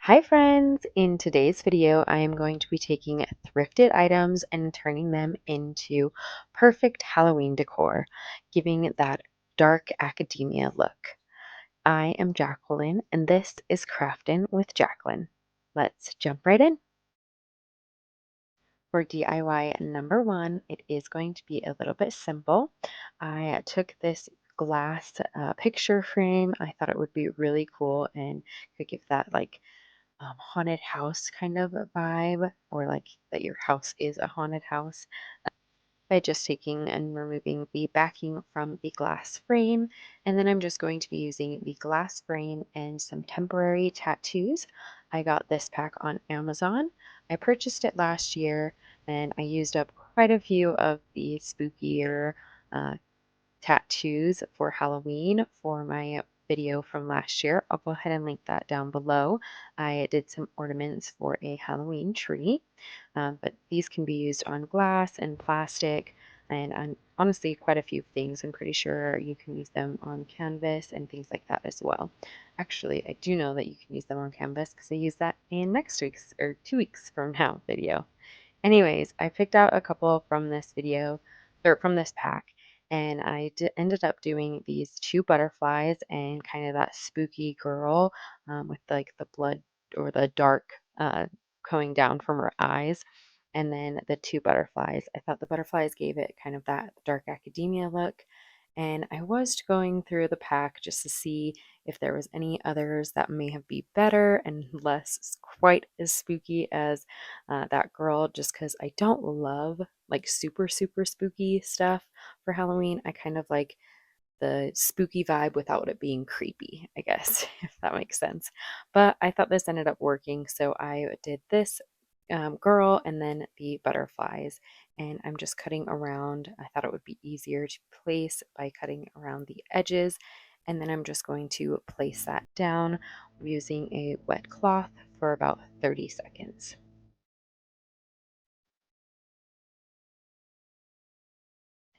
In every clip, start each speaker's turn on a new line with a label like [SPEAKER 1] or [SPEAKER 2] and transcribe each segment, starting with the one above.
[SPEAKER 1] Hi friends! In today's video, I am going to be taking thrifted items and turning them into perfect Halloween decor, giving it that dark academia look. I am Jacqueline and this is Craftin' with Jacqueline. Let's jump right in. For DIY number one, it is going to be a little bit simple. I took this glass picture frame. I thought it would be really cool and could give that haunted house kind of a vibe, or like that your house is a haunted house, by just taking and removing the backing from the glass frame. And then I'm just going to be using the glass frame and some temporary tattoos. I got this pack on Amazon. I purchased it last year and I used up quite a few of the spookier uh, tattoos for Halloween for my video from last year. I'll go ahead and link that down below. I did some ornaments for a Halloween tree, but these can be used on glass and plastic and on honestly quite a few things. I'm pretty sure you can use them on canvas and things like that as well. Actually, I do know that you can use them on canvas because I use that in next week's or 2 weeks from now video. Anyways, I picked out a couple from this video or from this pack, and ended up doing these two butterflies and kind of that spooky girl with like the blood or the dark coming down from her eyes. And then the two butterflies. I thought the butterflies gave it kind of that dark academia look. And I was going through the pack just to see if there was any others that may have been better and less quite as spooky as that girl, just because I don't love like super spooky stuff for Halloween. I kind of like the spooky vibe without it being creepy, I guess, if that makes sense. But I thought this ended up working, so I did this girl and then the butterflies. And I'm just cutting around. I thought it would be easier to place by cutting around the edges. And then I'm just going to place that down using a wet cloth for about 30 seconds.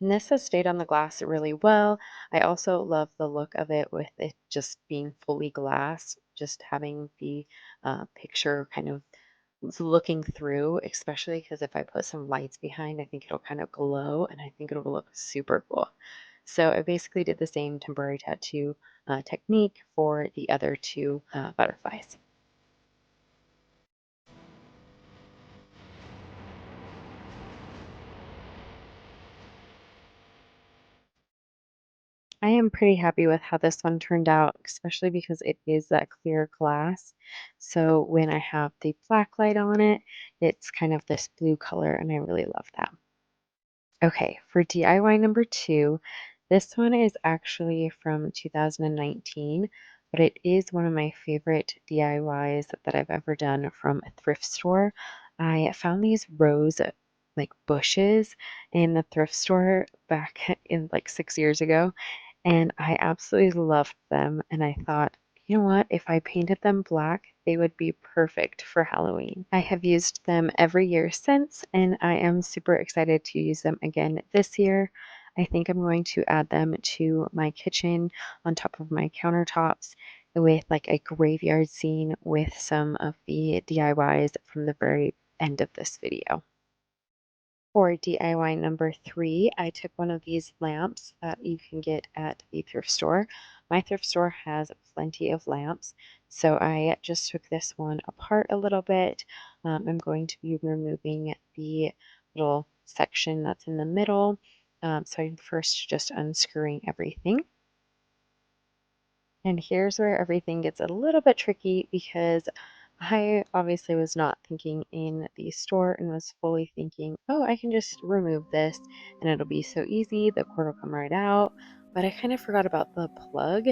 [SPEAKER 1] And this has stayed on the glass really well. I also love the look of it with it just being fully glass, just having the picture kind of looking through, especially because if I put some lights behind, I think it'll kind of glow and I think it'll look super cool. So I basically did the same temporary tattoo technique for the other two butterflies. I am pretty happy with how this one turned out, especially because it is that clear glass. So when I have the black light on it, it's kind of this blue color, and I really love that. Okay, for DIY number two, this one is actually from 2019, but it is one of my favorite DIYs that I've ever done from a thrift store. I found these rose like bushes in the thrift store back in like 6 years ago, and I absolutely loved them. And I thought, you know what? If I painted them black, they would be perfect for Halloween. I have used them every year since, and I am super excited to use them again this year. I think I'm going to add them to my kitchen on top of my countertops with like a graveyard scene with some of the DIYs from the very end of this video. For DIY number three, I took one of these lamps that you can get at the thrift store. My thrift store has plenty of lamps, so I just took this one apart a little bit. I'm going to be removing the little section that's in the middle. So I'm first just unscrewing everything. And here's where everything gets a little bit tricky because I obviously was not thinking in the store and was fully thinking, oh, I can just remove this and it'll be so easy. The cord will come right out. But I kind of forgot about the plug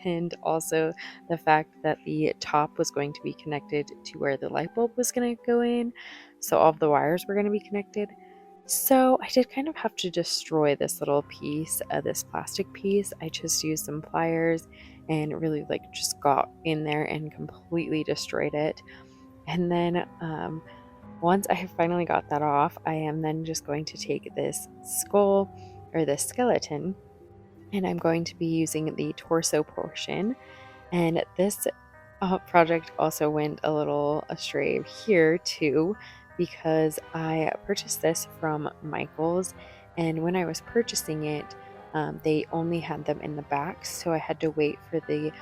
[SPEAKER 1] and also the fact that the top was going to be connected to where the light bulb was going to go in. So all of the wires were going to be connected. So I did kind of have to destroy this little piece, this plastic piece. I just used some pliers and really like just got in there and completely destroyed it. And then once I have finally got that off, I am then just going to take this skull or this skeleton and I'm going to be using the torso portion. And this project also went a little astray here too, because I purchased this from Michael's, and when I was purchasing it, they only had them in the back, so I had to wait for the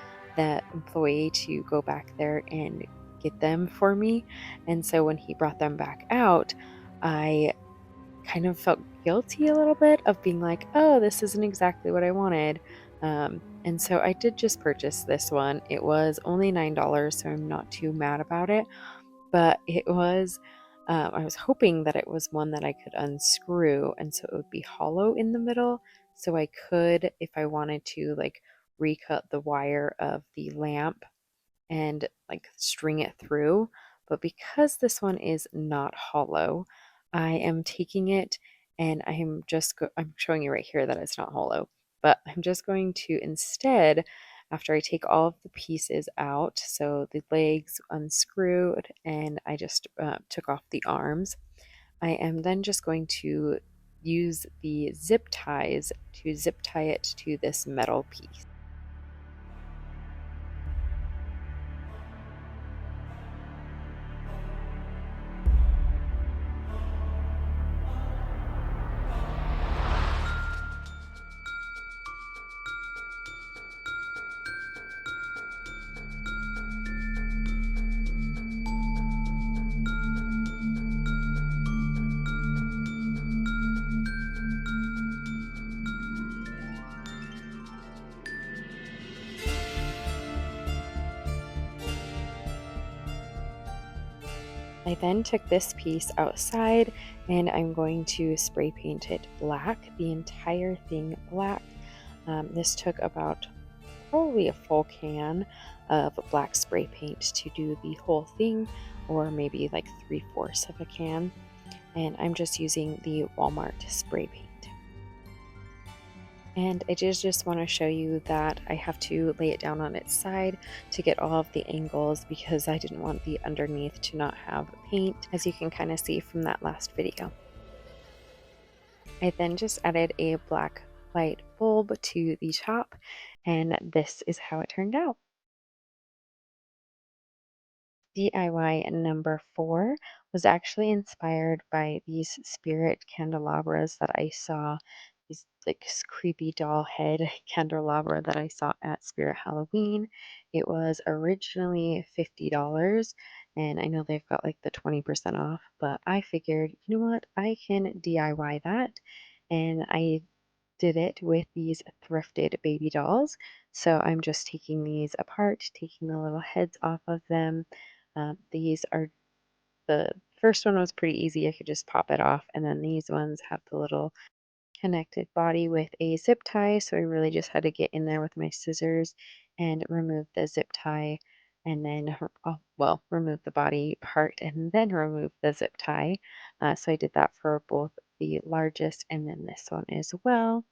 [SPEAKER 1] employee to go back there and get them for me. And so when he brought them back out, I kind of felt guilty a little bit of being like, oh, this isn't exactly what I wanted. And so I did just purchase this one. It was only $9, so I'm not too mad about it. But it was, I was hoping that it was one that I could unscrew and so it would be hollow in the middle. So I could, if I wanted to, like recut the wire of the lamp and like string it through. But because this one is not hollow, I am taking it and I'm showing you right here that it's not hollow, but I'm just going to instead, after I take all of the pieces out, so the legs unscrewed and I just took off the arms, I am then just going to use the zip ties to zip tie it to this metal piece. I then took this piece outside and I'm going to spray paint it black, the entire thing black. This took about probably a full can of black spray paint to do the whole thing, or maybe like 3/4 of a can. And I'm just using the Walmart spray paint. And I did just want to show you that I have to lay it down on its side to get all of the angles because I didn't want the underneath to not have paint, as you can kind of see from that last video. I then just added a black light bulb to the top, and this is how it turned out. DIY number 4 was actually inspired by these spirit candelabras that I saw, these like creepy doll head candelabra that I saw at Spirit Halloween. It was originally $50, and I know they've got like the 20% off, but I figured, you know what, I can DIY that. And I did it with these thrifted baby dolls. So I'm just taking these apart, taking the little heads off of them. These are the first one was pretty easy. I could just pop it off. And then these ones have the little connected body with a zip tie. So I really just had to get in there with my scissors and remove the zip tie and then, well, remove the body part and then remove the zip tie. So I did that for both the largest and then this one as well.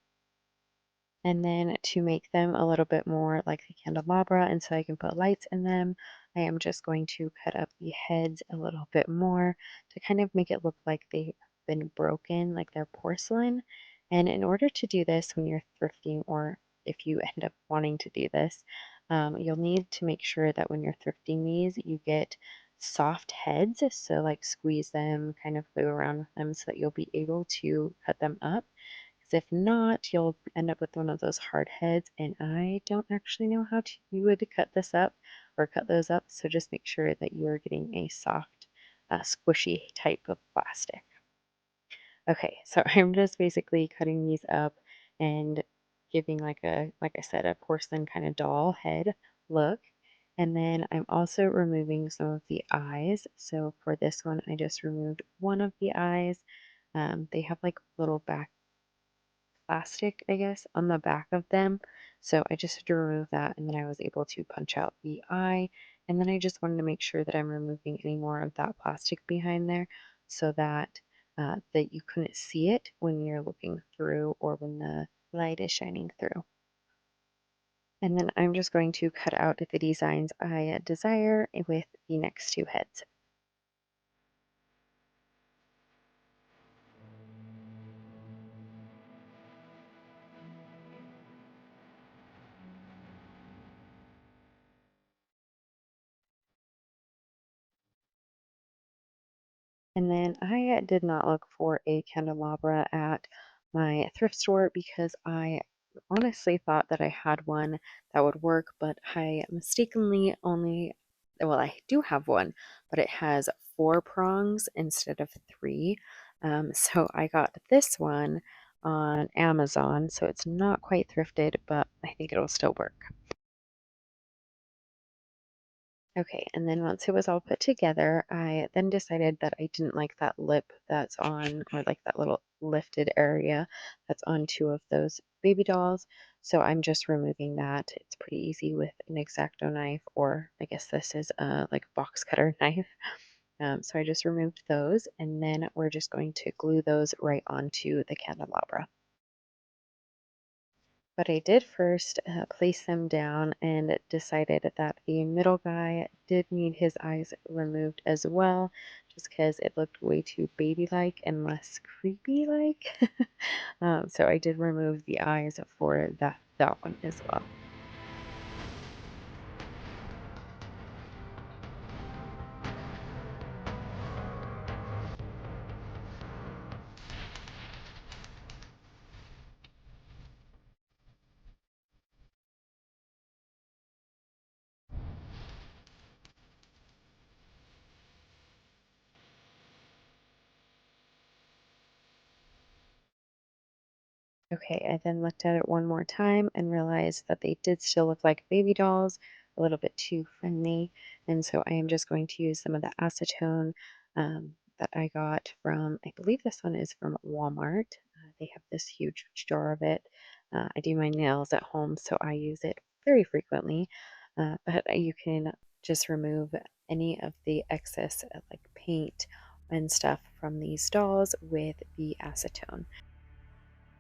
[SPEAKER 1] And then to make them a little bit more like the candelabra, and so I can put lights in them, I am just going to cut up the heads a little bit more to kind of make it look like they've been broken, like they're porcelain. And in order to do this when you're thrifting, or if you end up wanting to do this, you'll need to make sure that when you're thrifting these, you get soft heads. So, like, squeeze them, kind of glue around with them so that you'll be able to cut them up. Because if not, you'll end up with one of those hard heads, and I don't actually know how you would cut this up or cut those up. So just make sure that you're getting a soft, squishy type of plastic. Okay, so I'm just basically cutting these up and giving like I said, a porcelain kind of doll head look. And then I'm also removing some of the eyes. So for this one, I just removed one of the eyes. They have like little back plastic, I guess, on the back of them. So I just had to remove that and then I was able to punch out the eye. And then I just wanted to make sure that I'm removing any more of that plastic behind there so that you couldn't see it when you're looking through or when the light is shining through. And then I'm just going to cut out the designs I desire with the next two heads. And then I did not look for a candelabra at my thrift store because I honestly thought that I had one that would work, but I mistakenly only, well, I do have one, but it has four prongs instead of three. So I got this one on Amazon. So it's not quite thrifted, but I think it'll still work. Okay, and then once it was all put together, I then decided that I didn't like that lip that's on, or like that little lifted area that's on two of those baby dolls. So I'm just removing that. It's pretty easy with an X-Acto knife, or I guess this is a like box cutter knife. So I just removed those, and then we're just going to glue those right onto the candelabra. But I did first place them down and decided that the middle guy did need his eyes removed as well, just because it looked way too baby-like and less creepy-like. So I did remove the eyes for that one as well. Okay, I then looked at it one more time and realized that they did still look like baby dolls, a little bit too friendly. And so I am just going to use some of the acetone that I got from, I believe this one is from Walmart. They have this huge jar of it. I do my nails at home, so I use it very frequently. But you can just remove any of the excess like paint and stuff from these dolls with the acetone.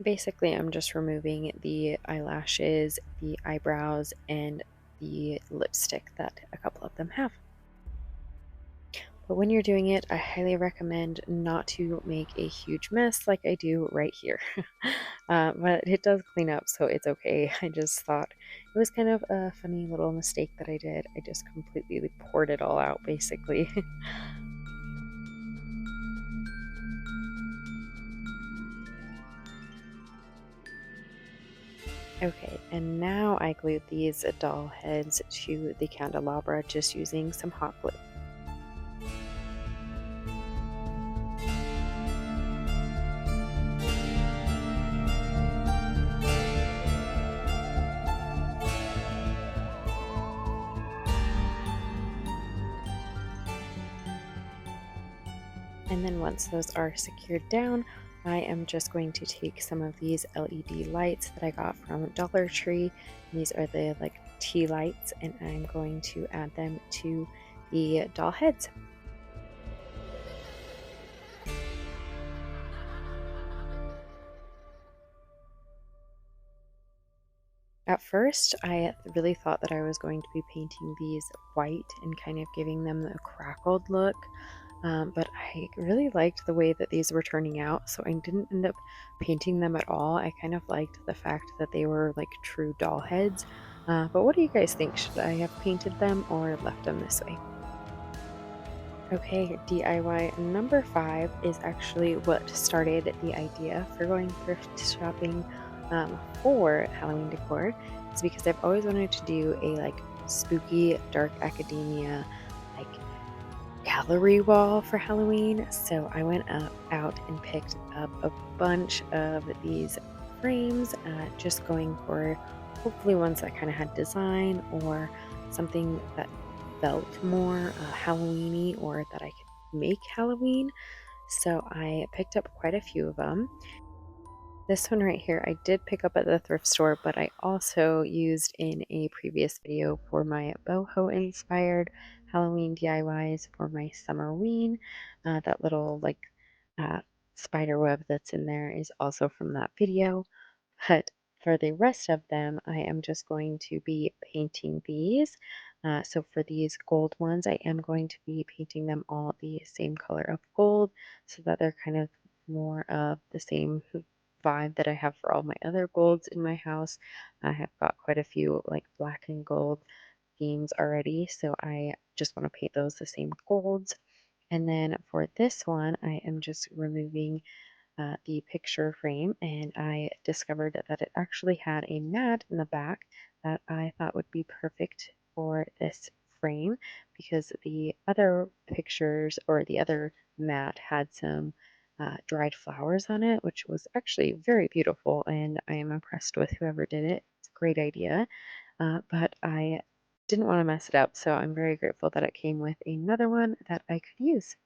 [SPEAKER 1] Basically, I'm just removing the eyelashes, the eyebrows, and the lipstick that a couple of them have. But when you're doing it, I highly recommend not to make a huge mess like I do right here. But it does clean up, so it's okay. I just thought it was kind of a funny little mistake that I did. I just completely poured it all out, basically. Okay, and now I glued these doll heads to the candelabra just using some hot glue. And then once those are secured down, I am just going to take some of these LED lights that I got from Dollar Tree. These are the like tea lights, and I'm going to add them to the doll heads. At first, I really thought that I was going to be painting these white and kind of giving them a crackled look. But I really liked the way that these were turning out, so I didn't end up painting them at all. I kind of liked the fact that they were like true doll heads. But what do you guys think? Should I have painted them or left them this way? Okay, DIY number five is actually what started the idea for going thrift shopping for Halloween decor. It's because I've always wanted to do a like spooky dark academia like gallery wall for Halloween. So I went out and picked up a bunch of these frames, just going for hopefully ones that kind of had design or something that felt more Halloweeny or that I could make Halloween. So I picked up quite a few of them. This one right here, I did pick up at the thrift store, but I also used in a previous video for my boho inspired Halloween DIYs for my Summerween. That little like uh, spider web that's in there is also from that video. But for the rest of them, I am just going to be painting these. So for these gold ones, I am going to be painting them all the same color of gold so that they're kind of more of the same vibe that I have for all my other golds in my house. I have got quite a few like black and gold themes already, so I just want to paint those the same golds. And then for this one, I am just removing the picture frame, and I discovered that it actually had a mat in the back that I thought would be perfect for this frame because the other pictures or the other mat had some dried flowers on it, which was actually very beautiful, and I am impressed with whoever did it. It's a great idea, but I didn't want to mess it up, so I'm very grateful that it came with another one that I could use.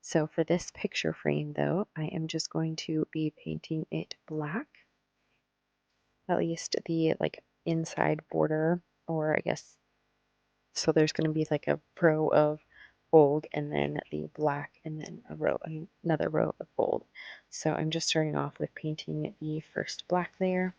[SPEAKER 1] So for this picture frame though, I am just going to be painting it black, at least the like inside border, or I guess, so there's going to be like a row of gold and then the black and then another row of gold. So I'm just starting off with painting the first black layer.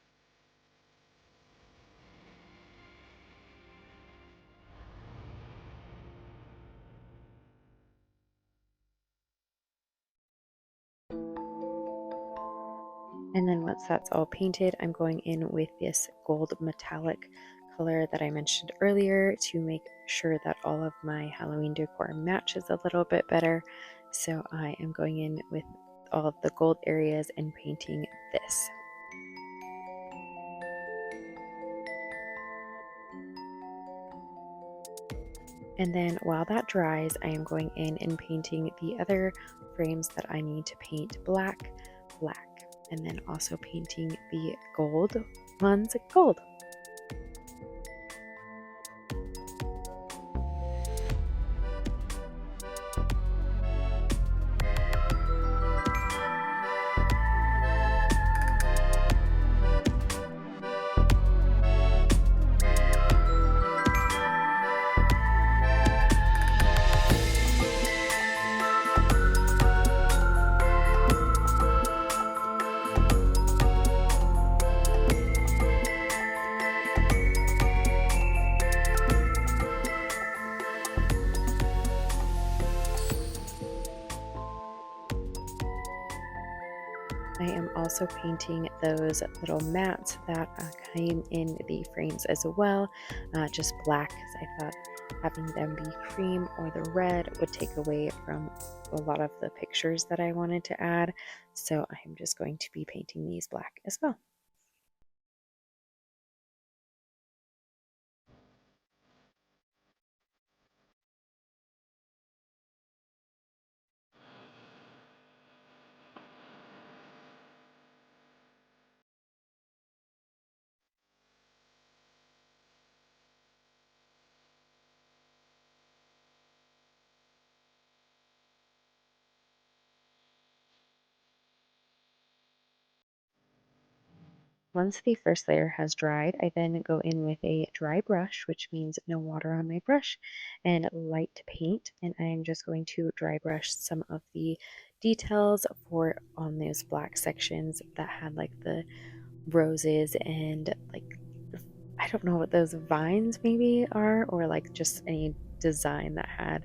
[SPEAKER 1] And then once that's all painted, I'm going in with this gold metallic color that I mentioned earlier to make sure that all of my Halloween decor matches a little bit better. So I am going in with all of the gold areas and painting this. And then while that dries, I am going in and painting the other frames that I need to paint black, and then also painting the gold ones gold. I am also painting those little mats that came in the frames as well, just black because I thought having them be cream or the red would take away from a lot of the pictures that I wanted to add. So I'm just going to be painting these black as well. Once the first layer has dried, I then go in with a dry brush, which means no water on my brush, and light paint. And I'm just going to dry brush some of the details for on those black sections that had like the roses and like, I don't know what those vines maybe are, or like just any design that had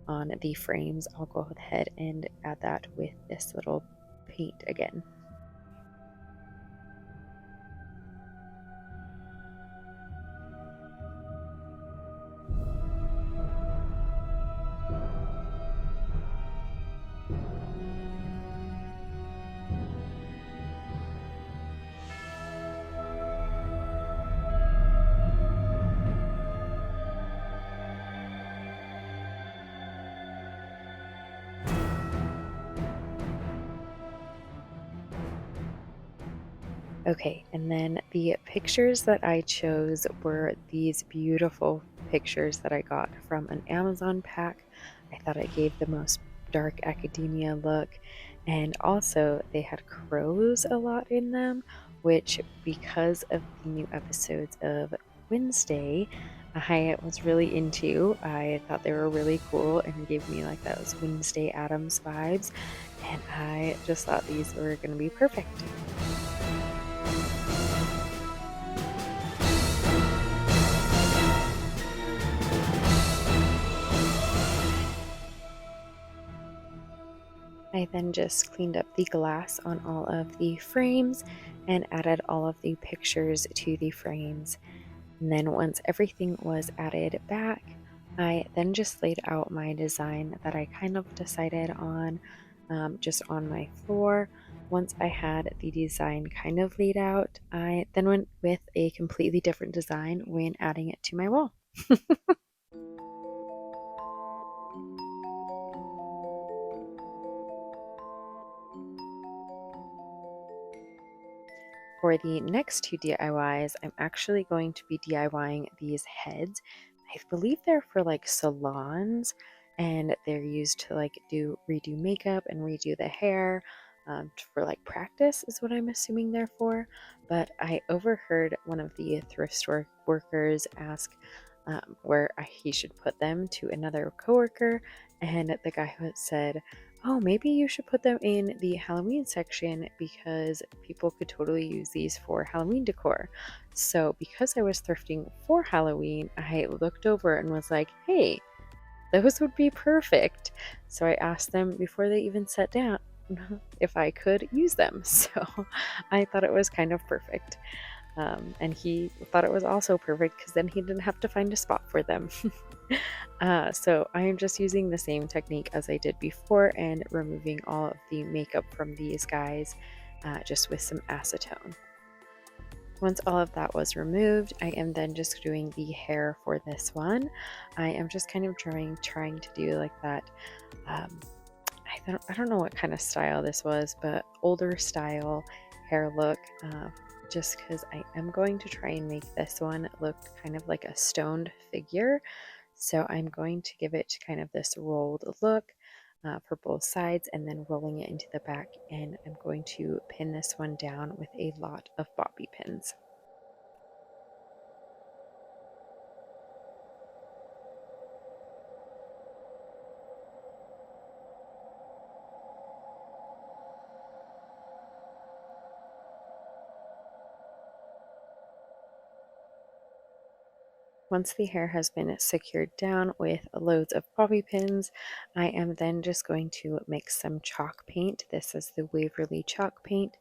[SPEAKER 1] on the frames. I'll go ahead and add that with this little paint again. Okay, and then the pictures that I chose were these beautiful pictures that I got from an Amazon pack. I thought it gave the most dark academia look, and also they had crows a lot in them, which, because of the new episodes of Wednesday, I was really into. I thought they were really cool and gave me like those Wednesday Addams vibes, and I just thought these were going to be perfect. I then just cleaned up the glass on all of the frames and added all of the pictures to the frames. And then once everything was added back, I then just laid out my design that I kind of decided on just on my floor. Once I had the design kind of laid out, I then went with a completely different design when adding it to my wall. For the next two DIYs, I'm actually going to be DIYing these heads. I believe they're for like salons and they're used to like redo makeup and redo the hair for like practice is what I'm assuming they're for. But I overheard one of the thrift store workers ask where he should put them to another coworker, and the guy who had said, "Oh, maybe you should put them in the Halloween section because people could totally use these for Halloween decor." So, because I was thrifting for Halloween, I looked over and was like, "Hey, those would be perfect." So, I asked them before they even sat down if I could use them. So, I thought it was kind of perfect. And he thought it was also perfect because then he didn't have to find a spot for them. So I am just using the same technique as I did before and removing all of the makeup from these guys just with some acetone. Once all of that was removed, I am then just doing the hair for this one. I am just kind of trying to do like that. Um, I don't know what kind of style this was, but older style hair look. Just because I am going to try and make this one look kind of like a stoned figure. So I'm going to give it kind of this rolled look for both sides and then rolling it into the back. And I'm going to pin this one down with a lot of bobby pins. Once the hair has been secured down with loads of bobby pins, I am then just going to mix some chalk paint. This is the Waverly chalk paint.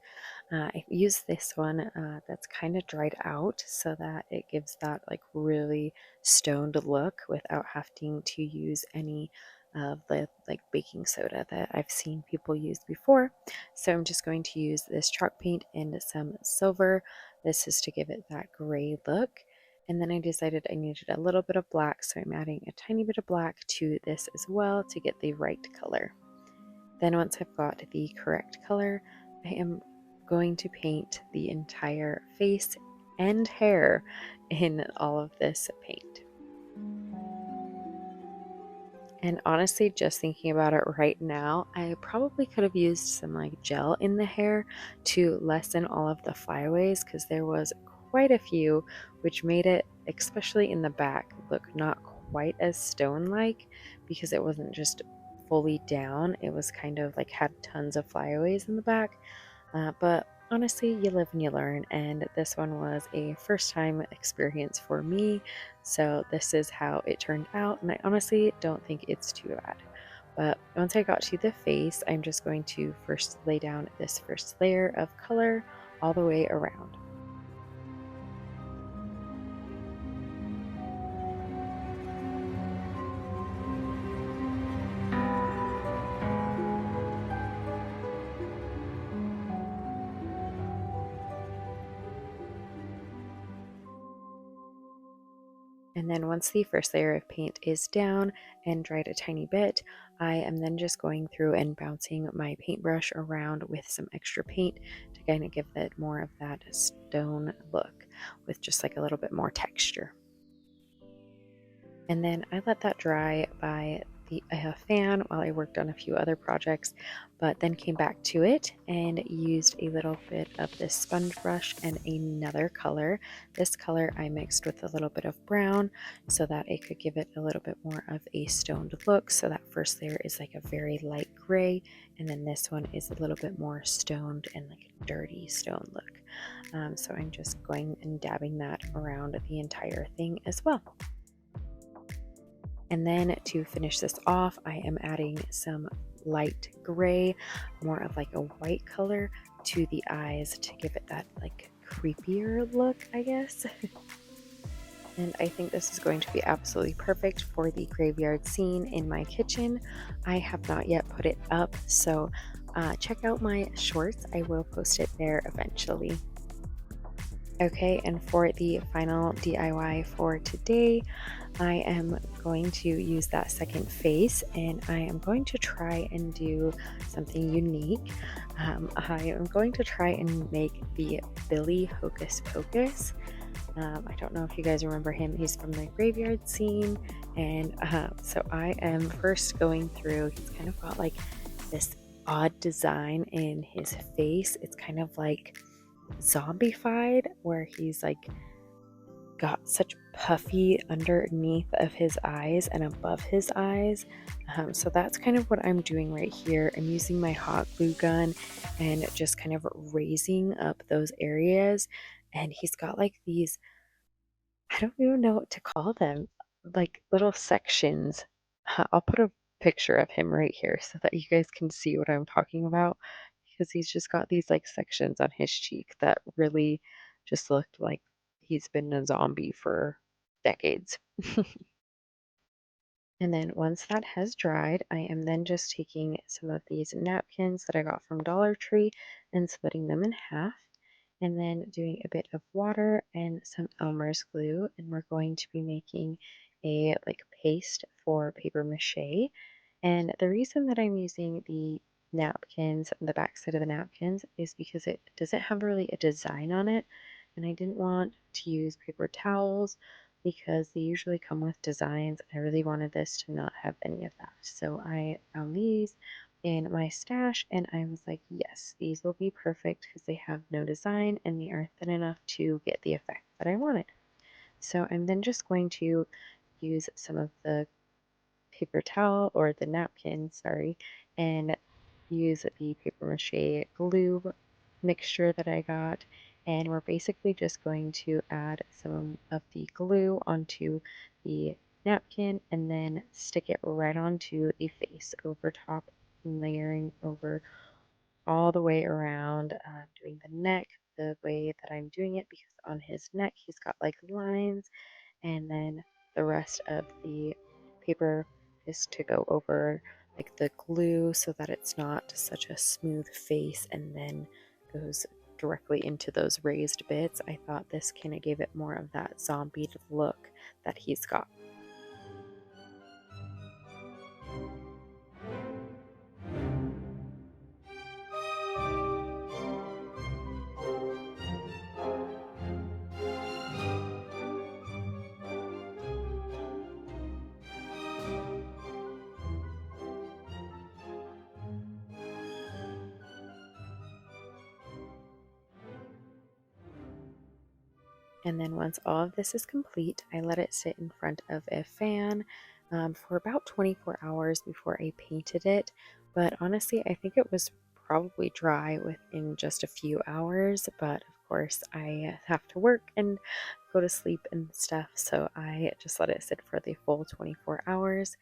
[SPEAKER 1] I use this one that's kind of dried out so that it gives that like really stoned look without having to use any of the like baking soda that I've seen people use before. So I'm just going to use this chalk paint and some silver. This is to give it that gray look. And then I decided I needed a little bit of black, so I'm adding a tiny bit of black to this as well to get the right color. Then once I've got the correct color, I am going to paint the entire face and hair in all of this paint. And honestly, just thinking about it right now, I probably could have used some like gel in the hair to lessen all of the flyaways because there was quite a few, which made it, especially in the back, look not quite as stone-like because it wasn't just fully down. It was kind of like had tons of flyaways in the back. But honestly, you live and you learn, and this one was a first time experience for me. So, this is how it turned out, and I honestly don't think it's too bad. But once I got to the face, I'm just going to first lay down this first layer of color all the way around. And then once the first layer of paint is down and dried a tiny bit, I am then just going through and bouncing my paintbrush around with some extra paint to kind of give it more of that stone look with just like a little bit more texture. And then I let that dry by the fan while I worked on a few other projects, but then came back to it and used a little bit of this sponge brush and another color. This color I mixed with a little bit of brown so that it could give it a little bit more of a stoned look. So that first layer is like a very light gray, and then this one is a little bit more stoned and like a dirty stone look. So I'm just going and dabbing that around the entire thing as well. And then to finish this off, I am adding some light gray, more of like a white color to the eyes to give it that like creepier look, I guess. And I think this is going to be absolutely perfect for the graveyard scene in my kitchen. I have not yet put it up, so check out my shorts. I will post it there eventually. Okay, and for the final DIY for today, I am going to use that second face and I am going to try and do something unique. I am going to try and make the Billy Hocus Pocus. I don't know if you guys remember him. He's from the graveyard scene. And so I am first going through, he's kind of got like this odd design in his face. It's kind of like zombified, where he's like got such puffy underneath of his eyes and above his eyes. So that's kind of what I'm doing right here. I'm using my hot glue gun and just kind of raising up those areas. And he's got like these, I don't even know what to call them, like little sections. I'll put a picture of him right here so that you guys can see what I'm talking about, because he's just got these like sections on his cheek that really just looked like he's been a zombie for decades. And then once that has dried, I am then just taking some of these napkins that I got from Dollar Tree and splitting them in half, and then doing a bit of water and some Elmer's glue. And we're going to be making a like paste for paper mache. And the reason that I'm using the napkins, the back side of the napkins, is because it doesn't have really a design on it. And I didn't want to use paper towels because they usually come with designs. I really wanted this to not have any of that. So I found these in my stash and I was like, yes, these will be perfect because they have no design and they are thin enough to get the effect that I wanted. So I'm then just going to use some of the paper towel or the napkin, sorry, and use the paper mache glue mixture that I got. And we're basically just going to add some of the glue onto the napkin and then stick it right onto the face over top, layering over all the way around, doing the neck the way that I'm doing it because on his neck he's got like lines, and then the rest of the paper is to go over like the glue so that it's not such a smooth face and then goes directly into those raised bits. I thought this kind of gave it more of that zombie look that he's got. And then once all of this is complete, I let it sit in front of a fan for about 24 hours before I painted it. But honestly, I think it was probably dry within just a few hours. But of course, I have to work and go to sleep and stuff. So I just let it sit for the full 24 hours.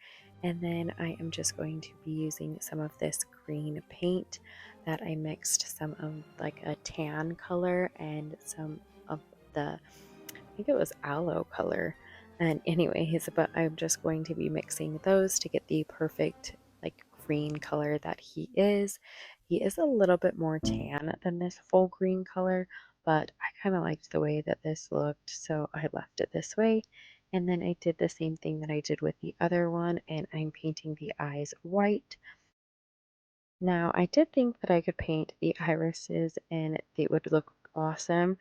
[SPEAKER 1] And then I am just going to be using some of this green paint that I mixed some of like a tan color and some of the, I think it was aloe color. And anyways, but I'm just going to be mixing those to get the perfect like green color that he is. He is a little bit more tan than this full green color, but I kind of liked the way that this looked, so I left it this way. And then I did the same thing that I did with the other one, and I'm painting the eyes white. Now, I did think that I could paint the irises and they would look awesome.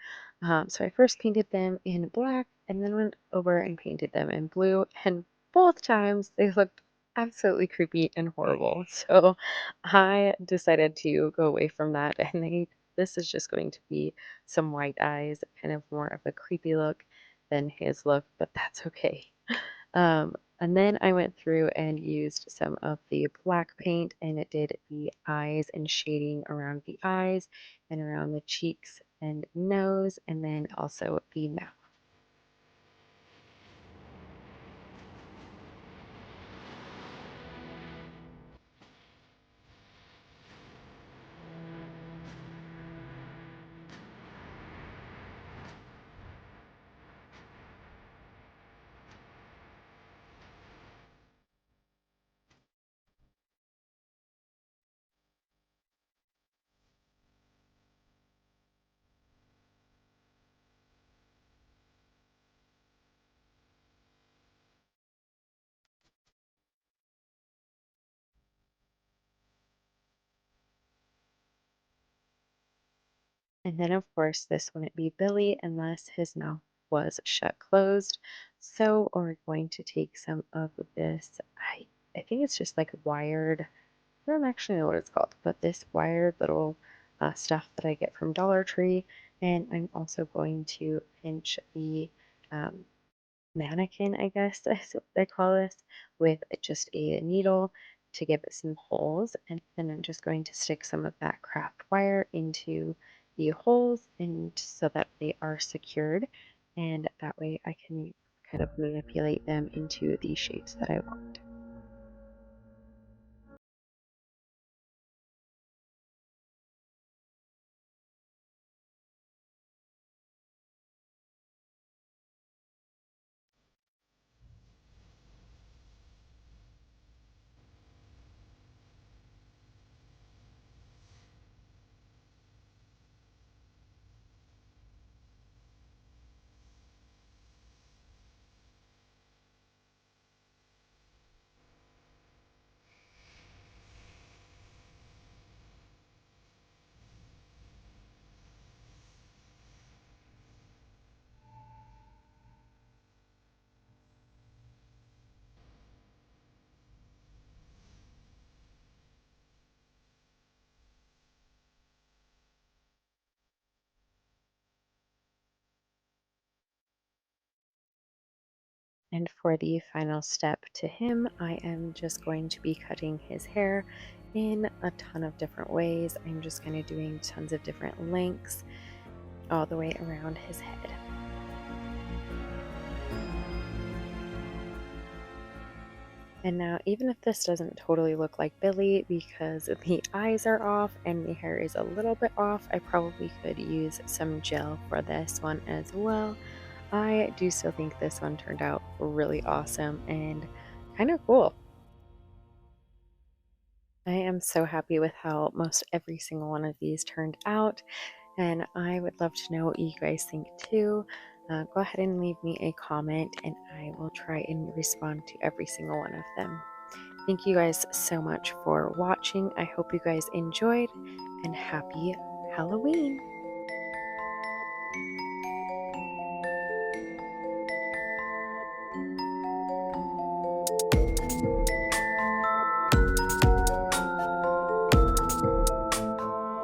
[SPEAKER 1] So I first painted them in black and then went over and painted them in blue. And both times they looked absolutely creepy and horrible. So I decided to go away from that. And this is just going to be some white eyes, kind of more of a creepy look than his look, but that's okay. And then I went through and used some of the black paint and it did the eyes and shading around the eyes and around the cheeks and nose, and then also the mouth. And then, of course, this wouldn't be Billy unless his mouth was shut closed. So we're going to take some of this. I think it's just like wired. I don't actually know what it's called, but this wired little stuff that I get from Dollar Tree. And I'm also going to pinch the um, mannequin, I guess that's what they call this, with just a needle to give it some holes. And then I'm just going to stick some of that craft wire into the holes and so that they are secured. And that way I can kind of manipulate them into the shapes that I want. And for the final step to him, I am just going to be cutting his hair in a ton of different ways. I'm just kind of doing tons of different lengths all the way around his head. And now, even if this doesn't totally look like Billy because the eyes are off and the hair is a little bit off, I probably could use some gel for this one as well. I do still think this one turned out really awesome and kind of cool. I am so happy with how most every single one of these turned out, and I would love to know what you guys think too. Go ahead and leave me a comment, and I will try and respond to every single one of them. Thank you guys so much for watching. I hope you guys enjoyed, and happy Halloween!